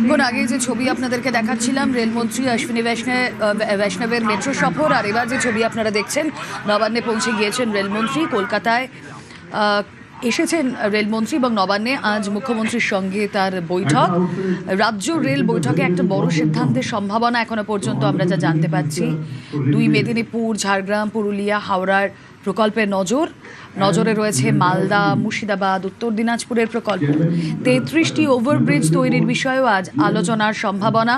কিছুক্ষণ আগে যে ছবি আপনাদেরকে দেখাচ্ছিলাম রেলমন্ত্রী অশ্বিনী বৈষ্ণবের মেট্রো সফর, আর এবার যে ছবি আপনারা দেখছেন নবান্নে পৌঁছে গিয়েছেন রেলমন্ত্রী। কলকাতায় এসেছেন রেলমন্ত্রী এবং নবান্নে আজ মুখ্যমন্ত্রীর সঙ্গে তার বৈঠক। রাজ্য রেল বৈঠকে একটা বড় সিদ্ধান্তের সম্ভাবনা এখনো পর্যন্ত আমরা যা জানতে পারছি। দুই মেদিনীপুর, ঝাড়গ্রাম, পুরুলিয়া, হাওড়ার প্রকল্পের নজরে রয়েছে মালদা, মুর্শিদাবাদ, উত্তর দিনাজপুরের প্রকল্প। 33টি ওভারব্রিজ তৈরির বিষয়েও আজ আলোচনার সম্ভাবনা।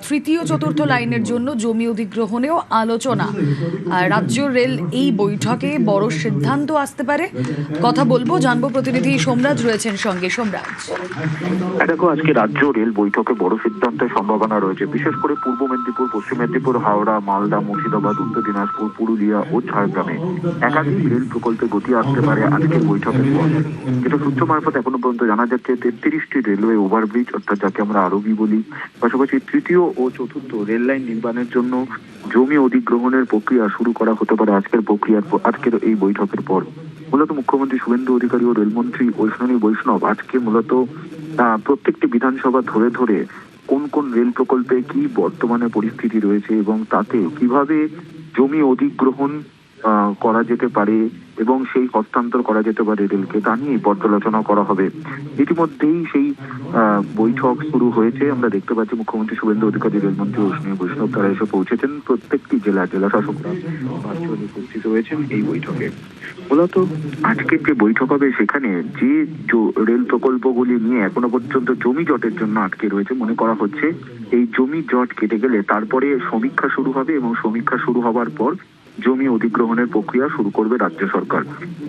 তৃতীয় চতুর্থ লাইনের জন্য জমি অধিগ্রহণেও আলোচনা। রাজ্য রেল এই বৈঠকে বড় সিদ্ধান্ত আসতে পারে, কথা বলবো, জানবো। প্রতিনিধি সোমরাজ রয়েছেন সঙ্গে। সোমরাজ, দেখো, আজকে রাজ্য রেল বৈঠকে বড় সিদ্ধান্তের সম্ভাবনা রয়েছে। বিশেষ করে পূর্ব মেদিনীপুর, পশ্চিম মেদিনীপুর, হাওড়া, মালদা, মুর্শিদাবাদ, উত্তর দিনাজপুর, পুরুলিয়া ও ঝাড়গ্রামে একাধিক রেল প্রকল্পে গতি আসতে পারে আজকের বৈঠকের পর। যেটা সূত্র মারফত এখনো পর্যন্ত জানা যাচ্ছে 33টি রেলওয়ে ওভারব্রিজ, অর্থাৎ যাকে আমরা আরবি বলি, পাশাপাশি তৃতীয় ও চতুর্থ রেল লাইন নির্মাণের জন্য জমি অধিগ্রহণের প্রক্রিয়া শুরু করা হতে পারে আজকের এই বৈঠকের পর। মূলত মুখ্যমন্ত্রী শুভেন্দু অধিকারী ও রেলমন্ত্রী অশ্বিনী বৈষ্ণব আজকে মূলত প্রত্যেকটি বিধানসভা ধরে ধরে কোন কোন রেল প্রকল্পে কি বর্তমানে পরিস্থিতি রয়েছে এবং তাতে কিভাবে জমি অধিগ্রহণ করা যেতে পারে এবং সেই হস্তান্তর করা যেতে পারে রেলকে, তা নিয়ে পর্যালোচনা করা হবে। ইতিমধ্যেই সেই বৈঠক শুরু হয়েছে। আমরা দেখতে পাচ্ছি মুখ্যমন্ত্রী শুভেন্দু অধিকারী, রেলমন্ত্রী অশ্বিনী বৈষ্ণব তারা এসে পৌঁছেছেন। প্রত্যেকটি জেলা শাসকরা ভার্চুয়ালি উপস্থিত হয়েছেন এই বৈঠকে। মূলত আজকের যে বৈঠক হবে সেখানে যে রেল প্রকল্পগুলি নিয়ে এখনো পর্যন্ত জমি জটের জন্য আটকে রয়েছে, মনে করা হচ্ছে এই জমি জট কেটে গেলে তারপরে সমীক্ষা শুরু হবে এবং সমীক্ষা শুরু হবার পর জমি অধিগ্রহণের প্রক্রিয়া শুরু করবে রাজ্য সরকার।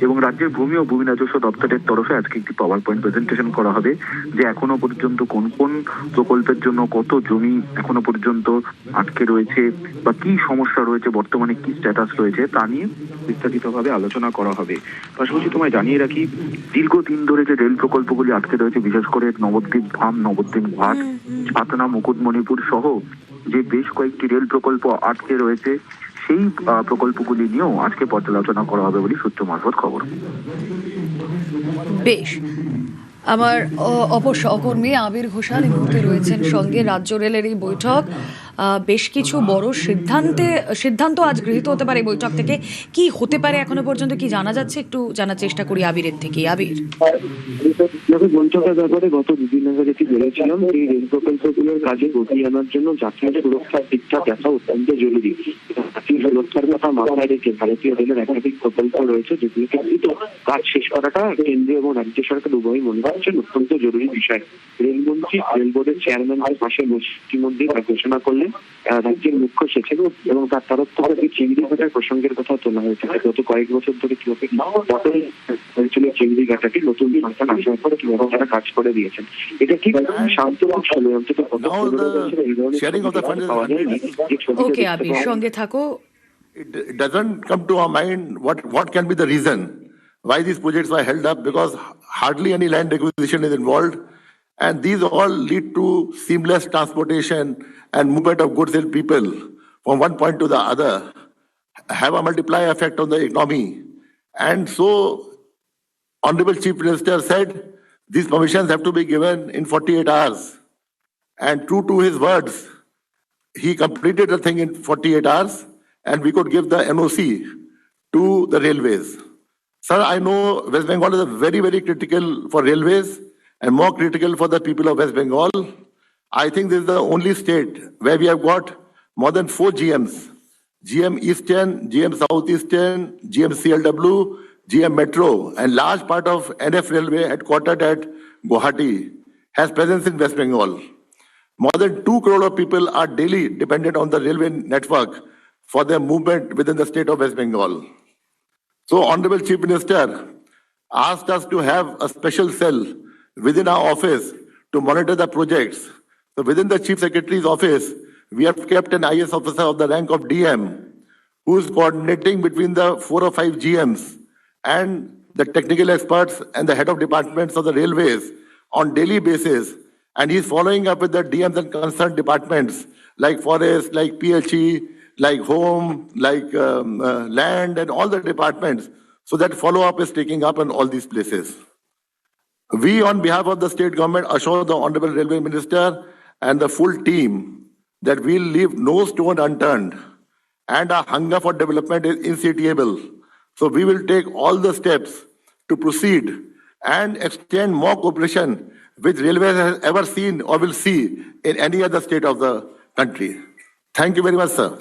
এবং রাজ্যের ভূমি ও ভূমি রাজস্ব দপ্তরের তরফে আজকে একটি পাওয়ার পয়েন্ট প্রেজেন্টেশন করা হবে যে এখনো পর্যন্ত কোন কোন প্রকল্পের জন্য কত জমি এখনো পর্যন্ত আটকে রয়েছে বা কি সমস্যা রয়েছে, বর্তমানে কি স্ট্যাটাস রয়েছে, তা নিয়ে বিস্তারিতভাবে আলোচনা করা হবে। পাশাপাশি তোমায় জানিয়ে রাখি, দীর্ঘদিন ধরে যে রেল প্রকল্পগুলি আটকে রয়েছে, বিশেষ করে নবদ্বীপ ধাম, নবদ্বীপ ঘাট, ছাতনা, মুকুটমণিপুর সহ যে বেশ কয়েকটি রেল প্রকল্প আটকে রয়েছে, সেই প্রকল্পগুলি নিয়েও আজকে পর্যালোচনা করা হবে বলে সূত্র মারফত খবর। বেশ, আমার অপর সহকর্মী আবির ঘোষাল এই মুহূর্তে রয়েছেন সঙ্গে। রাজ্য রেলের এই বৈঠক, বেশ কিছু বড় সিদ্ধান্ত আজ গৃহীত হতে পারে এই বৈঠক থেকে। কি হতে পারে এখনো পর্যন্ত কি জানা যাচ্ছে, একটু জানার চেষ্টা করি আবিরের থেকে। আবির, বৈঠকের ব্যাপারে গত দুদিন আগে যেটি বলেছিলাম, এই রেল প্রকল্পগুলোর কাজে গতি আনার জন্য যাত্রীর সুরক্ষার দিকটা দেখা অত্যন্ত জরুরি। যাত্রী সুরক্ষার কথা মাথায় রেখে ভারতীয় রেলের একাধিক প্রকল্প রয়েছে যেগুলিকে কাজ শেষ করাটা কেন্দ্রীয় এবং রাজ্য সরকার উভয়ই মনে করছেন অত্যন্ত জরুরি বিষয়। রেলমন্ত্রী রেল বোর্ডের চেয়ারম্যানদের পাশে ইতিমধ্যে ঘোষণা করলেন রাজ্যের মুখ্য সচিব এবং তার তরফ থেকে চিংড়ি ঘাটার প্রসঙ্গের কথা তোলা হয়েছে। গত কয়েক বছর ধরে কিভাবে হয়েছিল চিংড়ি ঘাটাটি, নতুন সরকার আসার পরে কিভাবে তারা কাজ করে দিয়েছেন। এটা ঠিক শান্ত ছিল, অন্তত ওকে আবির, সঙ্গে থাকো। It doesn't come to our mind what can be the reason why these projects were held up, because hardly any land acquisition is involved, and these all lead to seamless transportation and movement of goods and people from one point to the other, have a multiplier effect on the economy. And so Honorable Chief Minister said these permissions have to be given in 48 hours, and true to his words, he completed the thing in 48 hours and we could give the NOC to the railways. Sir, I know West Bengal is very, very critical for railways and more critical for the people of West Bengal. I think this is the only state where we have got more than 4 GMs. GM Eastern, GM Southeastern, GM CLW, GM Metro, and large part of NF Railway headquartered at Guwahati has presence in West Bengal. More than 2 crore of people are daily dependent on the railway network for their movement within the state of West Bengal. So Honorable Chief Minister asked us to have a special cell within our office to monitor the projects. So within the Chief Secretary's office, we have kept an IS officer of the rank of DM who is coordinating between the 4 or 5 GMs and the technical experts and the head of departments of the railways on daily basis. And he is following up with the DMs and concerned departments like forest, like PHE, like home, like land, and all the departments, so that follow-up is taking up in all these places. We, on behalf of the state government, assure the Honorable Railway Minister and the full team that we'll leave no stone unturned, and our hunger for development is insatiable. So we will take all the steps to proceed and extend more cooperation which Railways has ever seen or will see in any other state of the country. Thank you very much, sir.